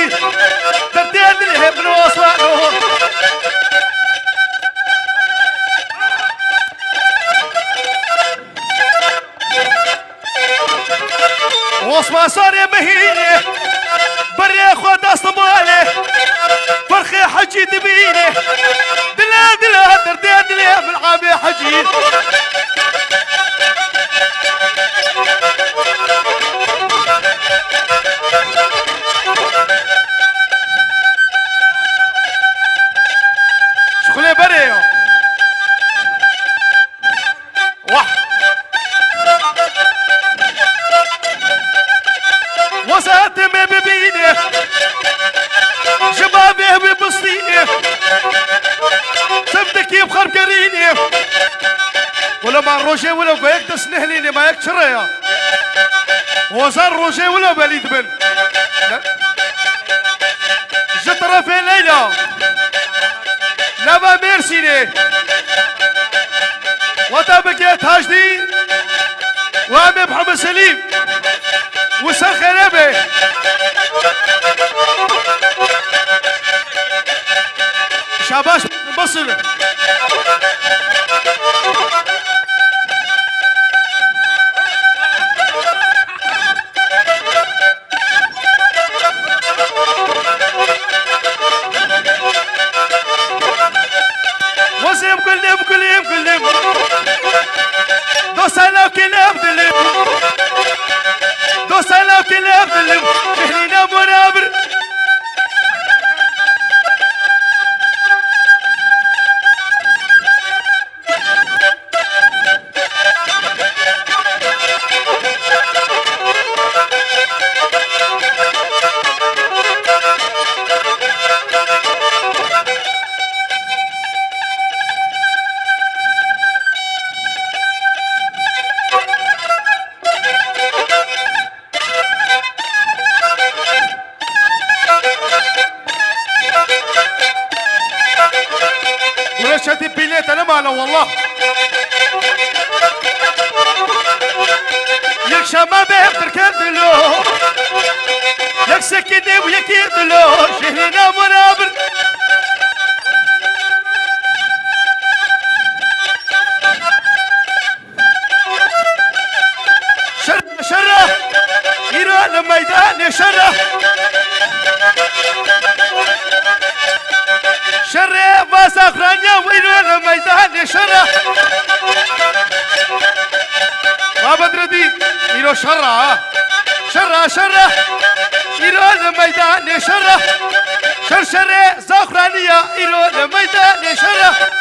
بهي تردد لي من وصلانه وصما صار بهيني بري خود اصطبالي فرخي حجي دبيني دلا دلا درداد لي بالعابي حجي شغلي بري وساتم ببيني شبابه ببسطيني سبتك يبخر كريني ولا ما روجي ولا بيك تسنهليني ما يكشريا وزار روجي ولا بليد بن جترة في ليلى نبا ميرسيني وتبقيت هاجدي وامي بحب سليم وسخربه شاباش بصل وسيم كلهم دوسانا كلهم دلم دوسانا كلهم دلم شهرينا مرابر ورشتي بيليت انا ماله والله يك شباب تركض له يك سكني ويكيد له شهرنا منابر شره إيران الميدان شره شره باس أخرانيا وإيران الميدان شره ما بدردي إيرو شره شره إيران الميدان شره شره زاخرانيا إيران الميدان شره